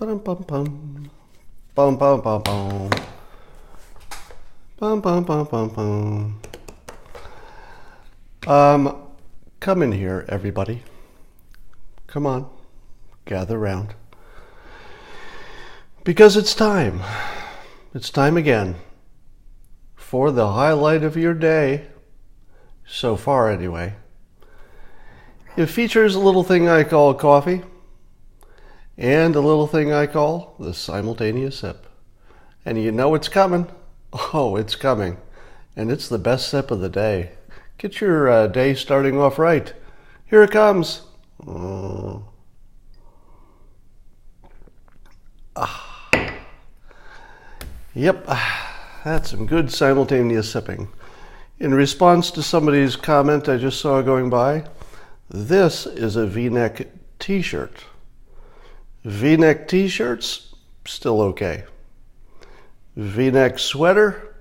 Ba-dum-bum-bum. Bum-bum-bum-bum. Bum-bum-bum-bum-bum. Come in here, everybody. Come on, gather round. Because it's time. It's time again for the highlight of your day. So far, anyway. It features a little thing I call coffee and a little thing I call the simultaneous sip. And you know it's coming. Oh, it's coming. And it's the best sip of the day. Get your day starting off right. Here it comes. Yep, that's some good simultaneous sipping. In response to somebody's comment I just saw going by, this is a V-neck t-shirt. V-neck t-shirts, still okay. V-neck sweater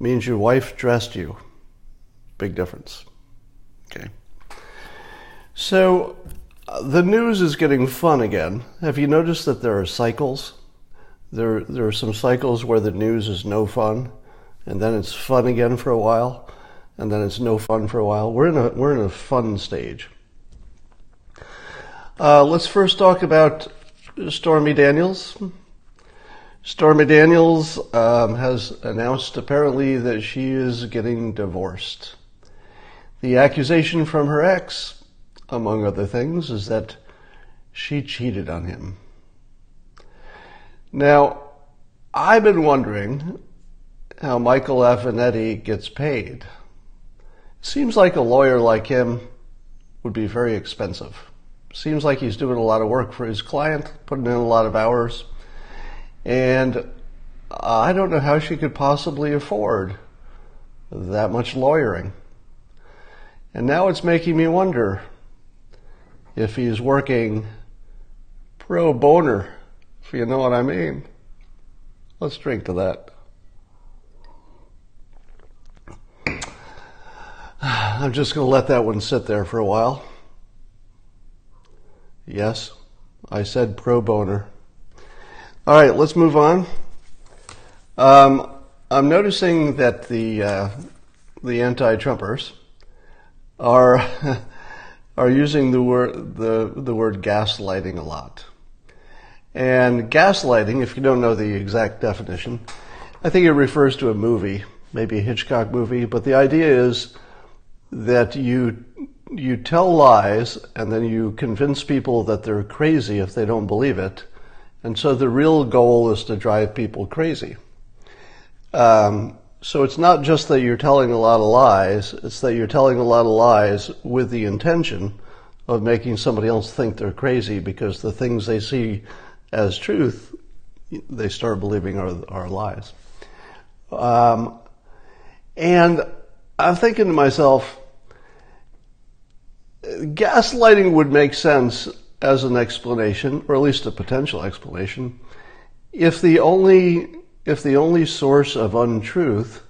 means your wife dressed you. Big difference. Okay. So, the news is getting fun again. Have you noticed that there are cycles? There are some cycles where the news is no fun, and then it's fun again for a while, and then it's no fun for a while. We're in a fun stage. Let's first talk about Stormy Daniels. Stormy Daniels has announced apparently that she is getting divorced. The accusation from her ex, among other things, is that she cheated on him. Now, I've been wondering how Michael Avenatti gets paid. Seems like a lawyer like him would be very expensive. Seems like he's doing a lot of work for his client, putting in a lot of hours. And I don't know how she could possibly afford that much lawyering. And now it's making me wonder if he's working pro bono, if you know what I mean. Let's drink to that. I'm just going to let that one sit there for a while. Yes, I said pro bono. All right, let's move on. I'm noticing that the anti-Trumpers are using the word gaslighting a lot. And gaslighting, if you don't know the exact definition, I think it refers to a movie, maybe a Hitchcock movie, but the idea is that you tell lies and then you convince people that they're crazy if they don't believe it. And so the real goal is to drive people crazy. So it's not just that you're telling a lot of lies, it's that you're telling a lot of lies with the intention of making somebody else think they're crazy because the things they see as truth, they start believing are lies. And I'm thinking to myself, gaslighting would make sense as an explanation, or at least a potential explanation, if the only source of untruth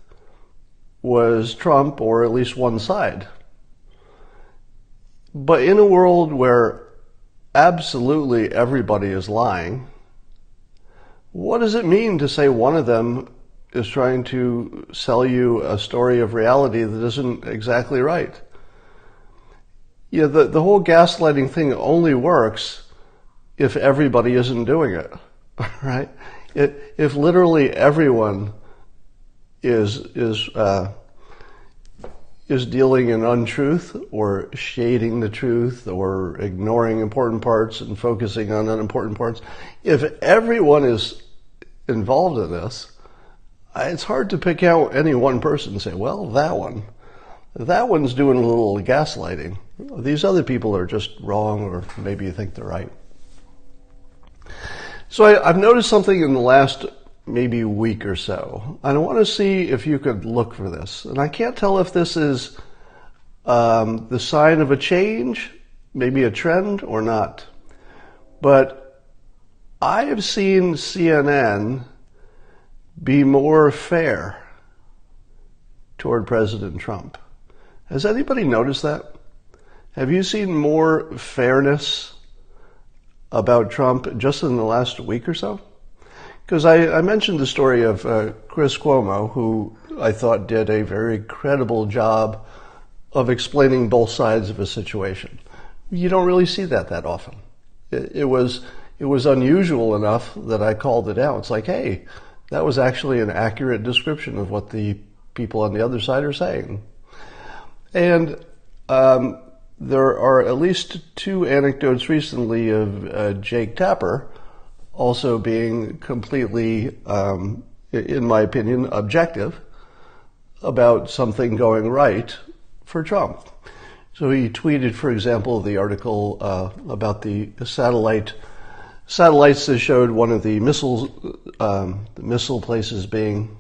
was Trump or at least one side. But in a world where absolutely everybody is lying, what does it mean to say one of them is trying to sell you a story of reality that isn't exactly right? Yeah, the whole gaslighting thing only works if everybody isn't doing it, right? If literally everyone is dealing in untruth or shading the truth or ignoring important parts and focusing on unimportant parts, if everyone is involved in this, it's hard to pick out any one person and say, well, that one's doing a little gaslighting. These other people are just wrong, or maybe you think they're right. So I've noticed something in the last maybe week or so, and I want to see if you could look for this. And I can't tell if this is the sign of a change, maybe a trend or not. But I have seen CNN be more fair toward President Trump. Has anybody noticed that? Have you seen more fairness about Trump just in the last week or so. Because I mentioned the story of Chris Cuomo, who I thought did a very credible job of explaining both sides of a situation. You don't really see that often. It was unusual enough that I called it out. It's like, hey, that was actually an accurate description of what the people on the other side are saying. And there are at least two anecdotes recently of Jake Tapper also being completely, in my opinion, objective about something going right for Trump. So he tweeted, for example, the article about the satellites that showed one of the missile places being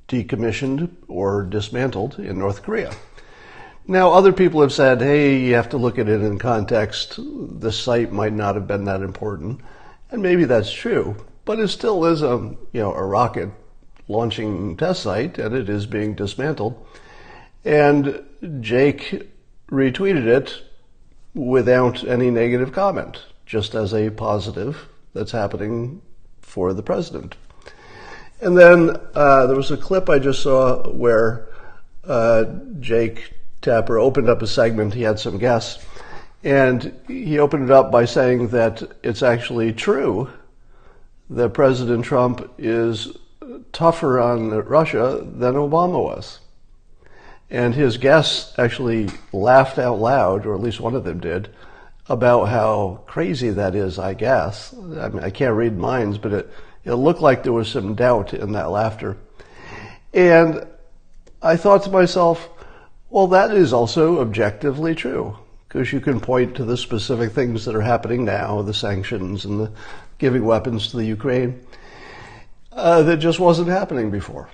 decommissioned or dismantled in North Korea. Now, other people have said, hey, you have to look at it in context. The site might not have been that important. And maybe that's true, but it still is a rocket launching test site, and it is being dismantled. And Jake retweeted it without any negative comment, just as a positive that's happening for the president. And then there was a clip I just saw where Jake Tapper opened up a segment. He had some guests, and he opened it up by saying that it's actually true that President Trump is tougher on Russia than Obama was. And his guests actually laughed out loud, or at least one of them did, about how crazy that is, I guess. I mean, I can't read minds, but it looked like there was some doubt in that laughter. And I thought to myself, well, that is also objectively true, because you can point to the specific things that are happening now, the sanctions and the giving weapons to the Ukraine, that just wasn't happening before.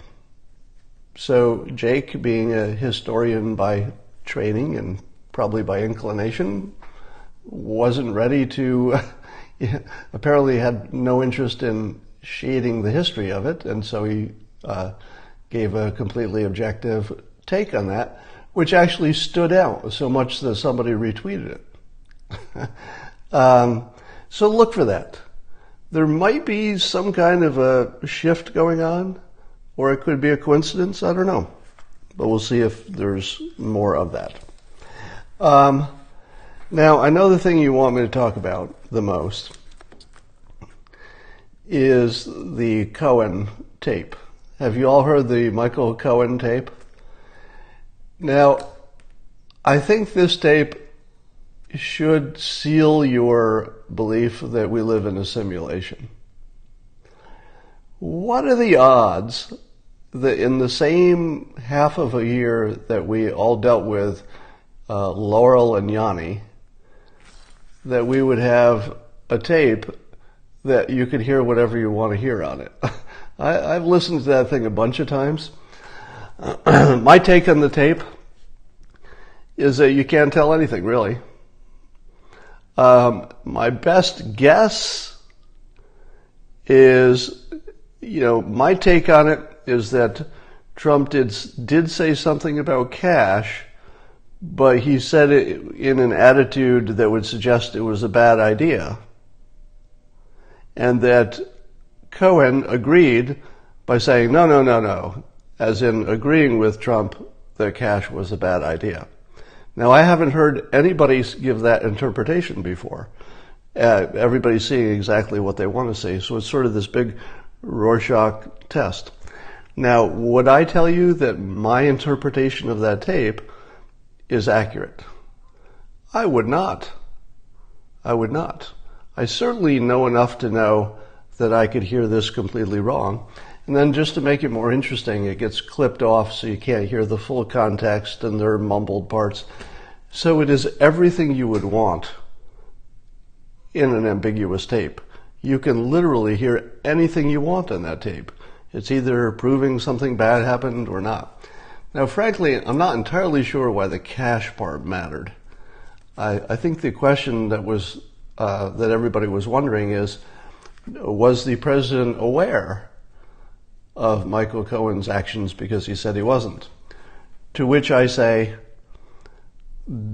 So Jake, being a historian by training and probably by inclination, wasn't ready to, apparently had no interest in shading the history of it, and so he gave a completely objective take on that, which actually stood out so much that somebody retweeted it. So look for that. There might be some kind of a shift going on, or it could be a coincidence, I don't know. But we'll see if there's more of that. Now, I know the thing you want me to talk about the most is the Cohen tape. Have you all heard the Michael Cohen tape? Now, I think this tape should seal your belief that we live in a simulation. What are the odds that in the same half of a year that we all dealt with Laurel and Yanni, that we would have a tape that you could hear whatever you want to hear on it? I've listened to that thing a bunch of times. My take on the tape is that you can't tell anything, really. My best guess is, my take on it is that Trump did say something about cash, but he said it in an attitude that would suggest it was a bad idea. And that Cohen agreed by saying, no, as in agreeing with Trump that cash was a bad idea. Now, I haven't heard anybody give that interpretation before. Everybody's seeing exactly what they want to see, so it's sort of this big Rorschach test. Now, would I tell you that my interpretation of that tape is accurate? I would not. I certainly know enough to know that I could hear this completely wrong. And then just to make it more interesting, it gets clipped off so you can't hear the full context and there are mumbled parts. So it is everything you would want in an ambiguous tape. You can literally hear anything you want on that tape. It's either proving something bad happened or not. Now, frankly, I'm not entirely sure why the cash part mattered. I think the question that was that everybody was wondering is, was the president aware of Michael Cohen's actions because he said he wasn't? To which I say,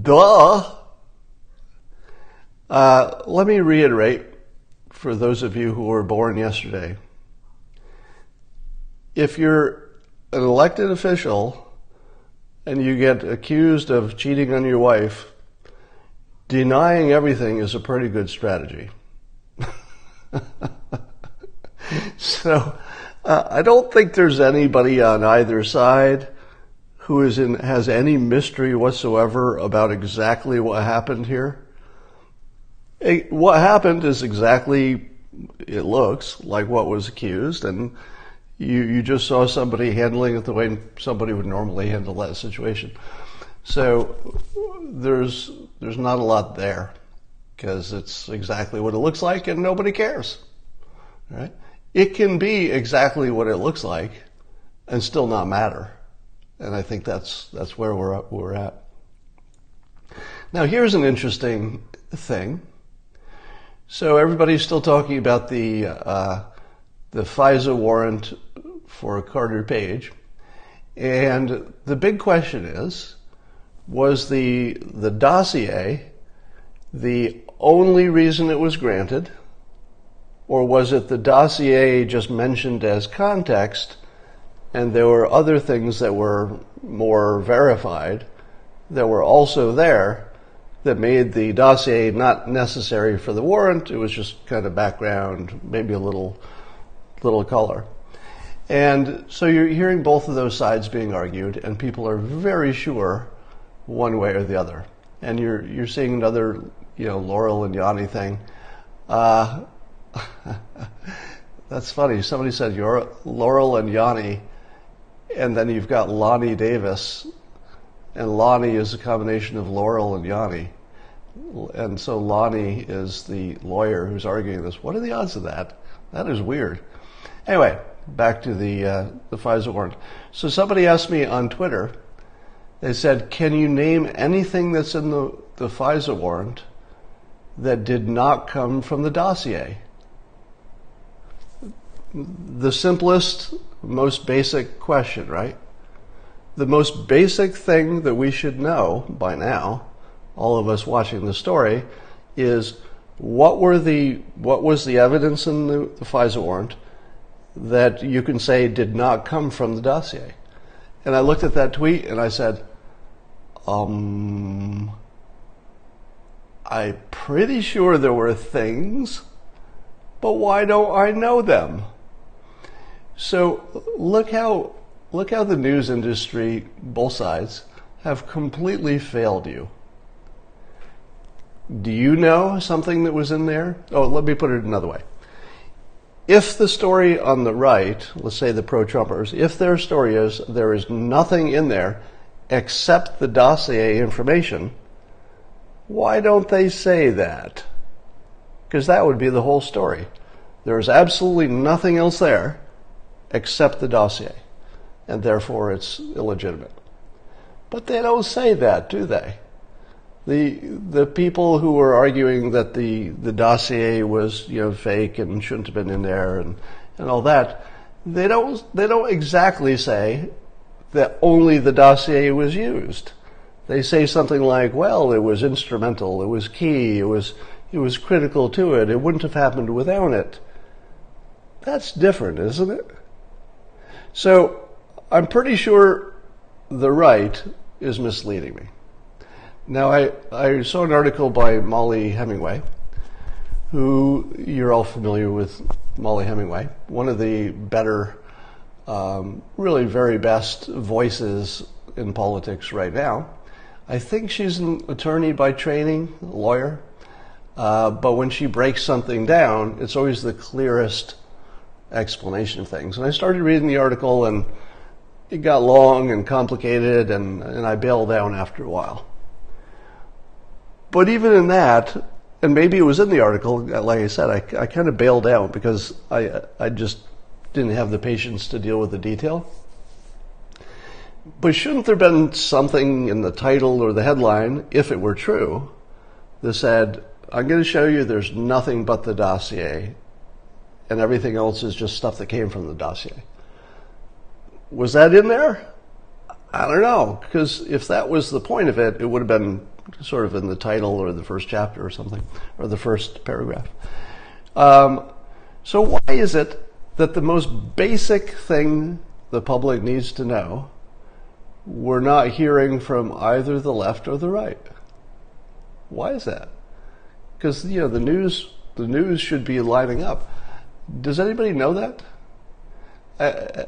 duh. Let me reiterate for those of you who were born yesterday. If you're an elected official and you get accused of cheating on your wife, denying everything is a pretty good strategy. So I don't think there's anybody on either side who has any mystery whatsoever about exactly what happened here. What happened is exactly, it looks like what was accused, and you just saw somebody handling it the way somebody would normally handle that situation. So there's not a lot there, because it's exactly what it looks like and nobody cares, right? It can be exactly what it looks like and still not matter. And I think that's where we're at. Now here's an interesting thing. So everybody's still talking about the FISA warrant for Carter Page, and the big question is, was the dossier the only reason it was granted, or was it the dossier just mentioned as context and there were other things that were more verified that were also there that made the dossier not necessary for the warrant? It was just kind of background, maybe a little color. And so you're hearing both of those sides being argued, and people are very sure one way or the other. And you're seeing another, Laurel and Yanni thing. That's funny. Somebody said you're Laurel and Yanni, and then you've got Lonnie Davis, and Lonnie is a combination of Laurel and Yanni. And so Lonnie is the lawyer who's arguing this. What are the odds of that? That is weird. Anyway, back to the FISA warrant. So somebody asked me on Twitter, they said, can you name anything that's in the FISA warrant that did not come from the dossier? The simplest, most basic question, right? The most basic thing that we should know by now, all of us watching the story, is what was the evidence in the FISA warrant that you can say did not come from the dossier? And I looked at that tweet and I said, I'm pretty sure there were things, but why don't I know them? So look how the news industry, both sides, have completely failed you. Do you know something that was in there? Oh, let me put it another way. If the story on the right, let's say the pro-Trumpers, if their story is there is nothing in there except the dossier information, why don't they say that? Because that would be the whole story. There is absolutely nothing else there except the dossier, and therefore it's illegitimate. But they don't say that, do they? The people who were arguing that the dossier was fake and shouldn't have been in there and all that, they don't exactly say that only the dossier was used. They say something like, well, it was instrumental, it was key, it was critical to it, it wouldn't have happened without it. That's different, isn't it? So I'm pretty sure the right is misleading me. Now, I saw an article by Molly Hemingway, who you're all familiar with. Molly Hemingway, one of the better, really very best voices in politics right now. I think she's an attorney by training, a lawyer, but when she breaks something down, it's always the clearest explanation of things. And I started reading the article, and it got long and complicated, and I bailed out after a while. But even in that, and maybe it was in the article, like I said, I kind of bailed out because I just didn't have the patience to deal with the detail. But shouldn't there have been something in the title or the headline, if it were true, that said, I'm going to show you there's nothing but the dossier, and everything else is just stuff that came from the dossier? Was that in there? I don't know, because if that was the point of it, it would have been sort of in the title or the first chapter or something, or the first paragraph. So why is it that the most basic thing the public needs to know, we're not hearing from either the left or the right? Why is that? Because, the news should be lining up. Does anybody know that?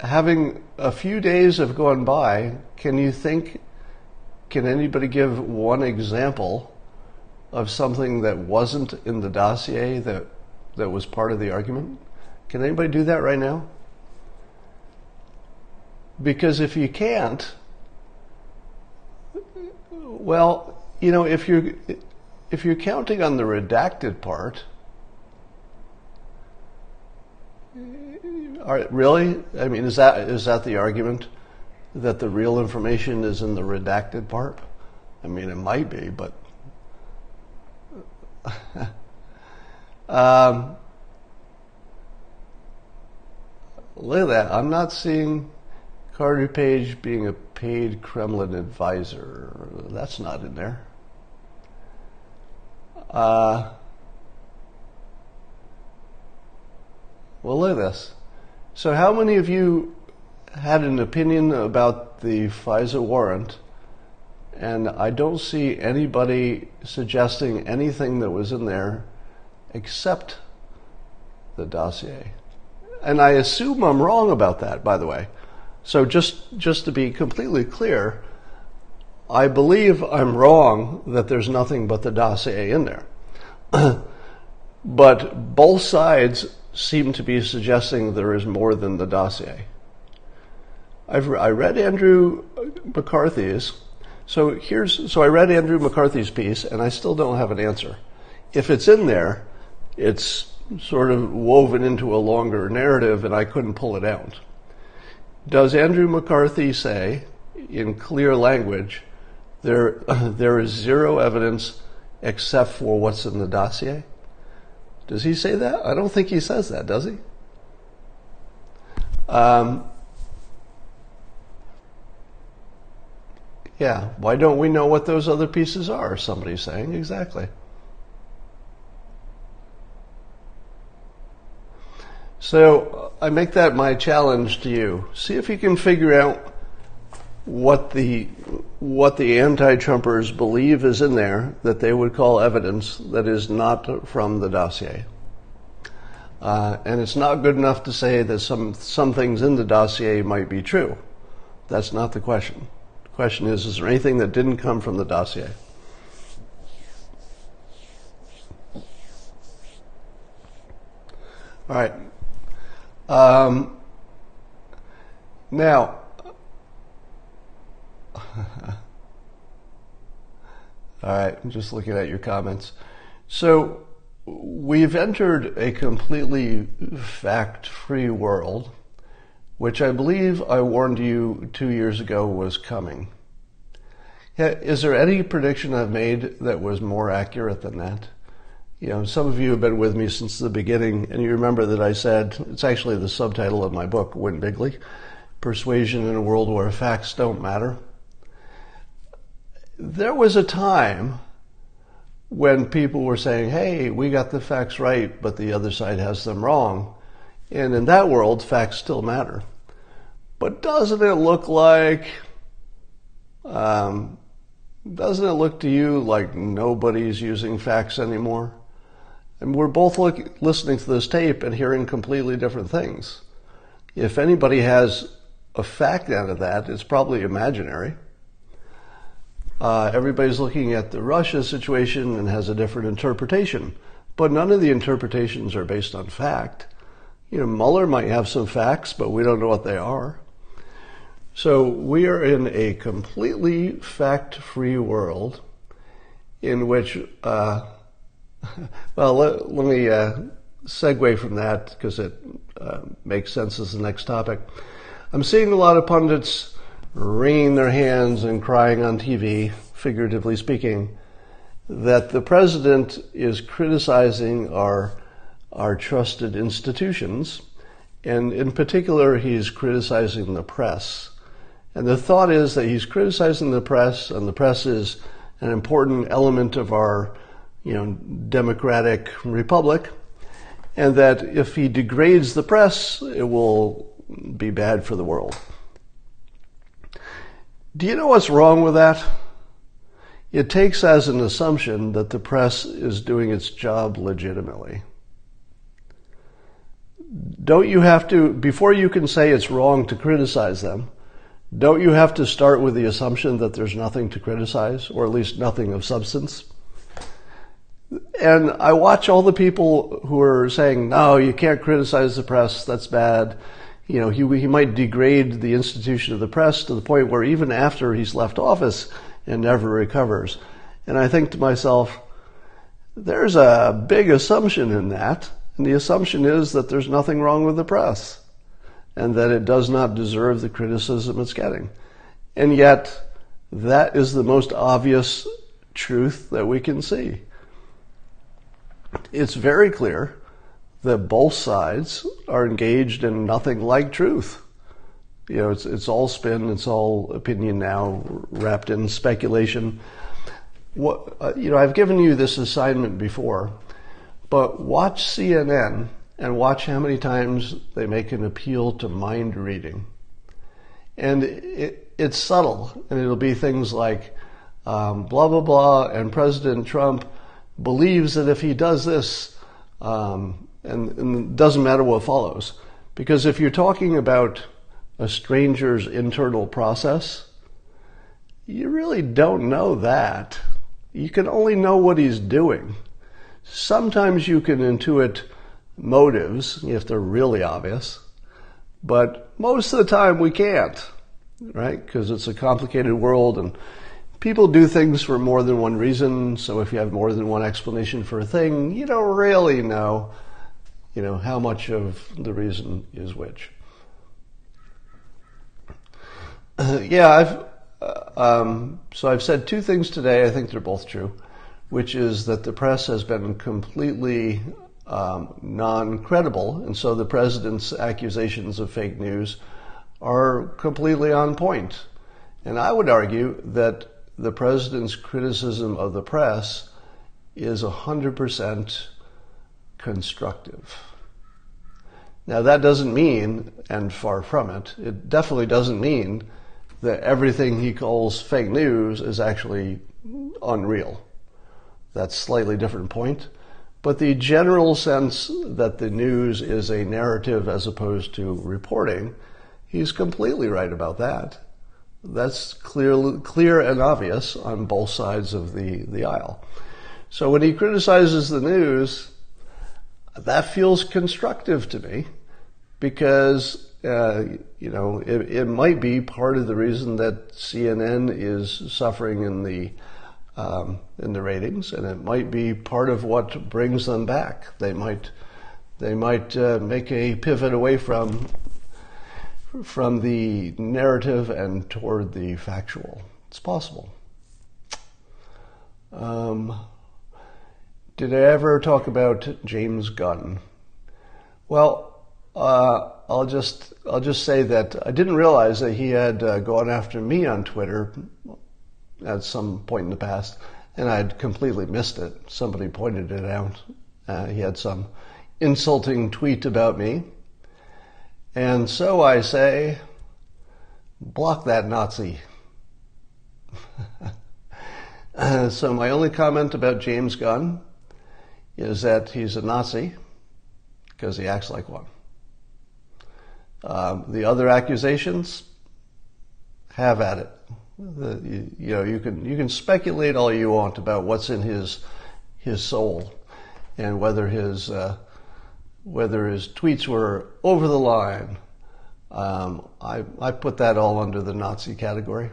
Having a few days have gone by, can anybody give one example of something that wasn't in the dossier that was part of the argument? Can anybody do that right now? Because if you can't, well, if you're counting on the redacted part, really? I mean, is that the argument, that the real information is in the redacted part? I mean, it might be, but look at that. I'm not seeing Carter Page being a paid Kremlin advisor. That's not in there. Well, look at this. So how many of you had an opinion about the FISA warrant, and I don't see anybody suggesting anything that was in there except the dossier? And I assume I'm wrong about that, by the way. So just to be completely clear, I believe I'm wrong that there's nothing but the dossier in there. But both sides seem to be suggesting there is more than the dossier. I read Andrew McCarthy's. So I read Andrew McCarthy's piece, and I still don't have an answer. If it's in there, it's sort of woven into a longer narrative, and I couldn't pull it out. Does Andrew McCarthy say, in clear language, there is zero evidence except for what's in the dossier? Does he say that? I don't think he says that, does he? Yeah, why don't we know what those other pieces are? Somebody's saying. Exactly. So I make that my challenge to you. See if you can figure out what the anti-Trumpers believe is in there that they would call evidence that is not from the dossier. And it's not good enough to say that some things in the dossier might be true. That's not the question. The question is there anything that didn't come from the dossier? All right. Now, all right, I'm just looking at your comments. So we've entered a completely fact-free world, which I believe I warned you 2 years ago was coming. Yeah, is there any prediction I've made that was more accurate than that? Some of you have been with me since the beginning, and you remember that I said, it's actually the subtitle of my book, Win Bigly, Persuasion in a World Where Facts Don't Matter. There was a time when people were saying, hey, we got the facts right, but the other side has them wrong. And in that world, facts still matter. But doesn't it look to you like nobody's using facts anymore? And we're both listening to this tape and hearing completely different things. If anybody has a fact out of that, it's probably imaginary. Everybody's looking at the Russia situation and has a different interpretation. But none of the interpretations are based on fact. Mueller might have some facts, but we don't know what they are. So we are in a completely fact-free world in which, well, let me segue from that because it makes sense as the next topic. I'm seeing a lot of pundits wringing their hands and crying on TV, figuratively speaking, that the president is criticizing our trusted institutions, and in particular, he's criticizing the press. And the thought is that he's criticizing the press, and the press is an important element of our, democratic republic, and that if he degrades the press, it will be bad for the world. Do you know what's wrong with that? It takes as an assumption that the press is doing its job legitimately. Don't you have to, before you can say it's wrong to criticize them, don't you have to start with the assumption that there's nothing to criticize, or at least nothing of substance? And I watch all the people who are saying, no, you can't criticize the press, that's bad. He might degrade the institution of the press to the point where even after he's left office, it never recovers. And I think to myself, there's a big assumption in that. And the assumption is that there's nothing wrong with the press and that it does not deserve the criticism it's getting. And yet, that is the most obvious truth that we can see. It's very clear that both sides are engaged in nothing like truth. It's all spin, it's all opinion now, wrapped in speculation. I've given you this assignment before, but watch CNN and watch how many times they make an appeal to mind reading. And it's subtle, and it'll be things like blah, blah, blah, and President Trump believes that if he does this, and it doesn't matter what follows. Because if you're talking about a stranger's internal process, you really don't know that. You can only know what he's doing. Sometimes you can intuit motives if they're really obvious, but most of the time we can't, right? Because it's a complicated world and people do things for more than one reason. So if you have more than one explanation for a thing, you don't really know, how much of the reason is which. So I've said two things today. I think they're both true, which is that the press has been completely non-credible, and so the president's accusations of fake news are completely on point. And I would argue that the president's criticism of the press is 100% constructive. Now that doesn't mean, and far from it, it definitely doesn't mean that everything he calls fake news is actually unreal. That's a slightly different point. But the general sense that the news is a narrative as opposed to reporting, he's completely right about that. That's clear and obvious on both sides of the aisle. So when he criticizes the news, that feels constructive to me because, it might be part of the reason that CNN is suffering in the ratings, and it might be part of what brings them back. They might make a pivot away from the narrative and toward the factual. It's possible. Did I ever talk about James Gunn? Well, I'll just say that I didn't realize that he had gone after me on Twitter at some point in the past, and I'd completely missed it. Somebody pointed it out. He had some insulting tweet about me. And so I say, block that Nazi. So my only comment about James Gunn is that he's a Nazi because he acts like one. The other accusations, have at it. You can speculate all you want about what's in his soul and whether his tweets were over the line. I put that all under the Nazi category.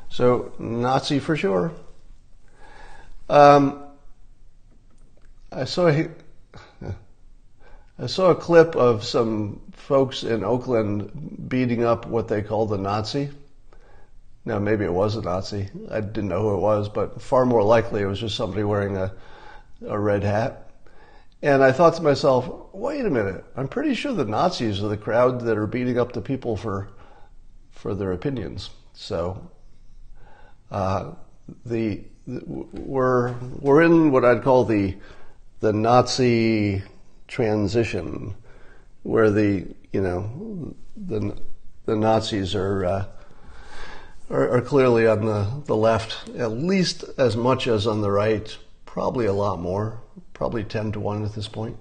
So Nazi for sure. I saw a clip of some folks in Oakland beating up what they call the Nazi. Now, maybe it was a Nazi. I didn't know who it was, but far more likely it was just somebody wearing a red hat. And I thought to myself, wait a minute, I'm pretty sure the Nazis are the crowd that are beating up the people for their opinions. So the we're in what I'd call the Nazi transition, where the Nazis are clearly on the left, at least as much as on the right, probably a lot more, probably 10-1 at this point.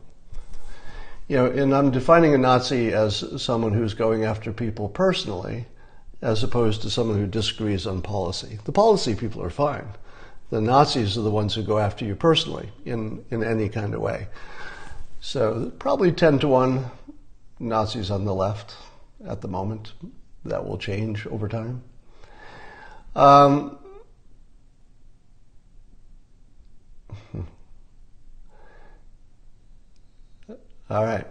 And I'm defining a Nazi as someone who's going after people personally, as opposed to someone who disagrees on policy. The policy people are fine. The Nazis are the ones who go after you personally in any kind of way. So probably 10-1 Nazis on the left at the moment. That will change over time. All right.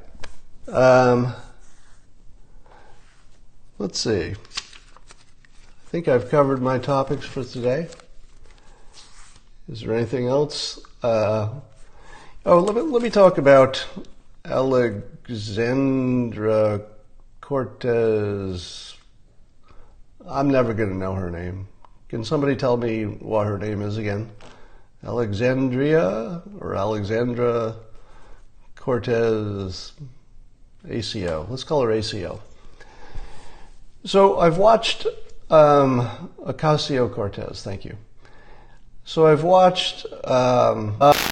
Let's see. I think I've covered my topics for today. Is there anything else? Let me talk about Alexandra Cortez. I'm never going to know her name. Can somebody tell me what her name is again? Alexandria or Alexandra Cortez ACO. Let's call her ACO. So I've watched Ocasio-Cortez. Thank you. So I've watched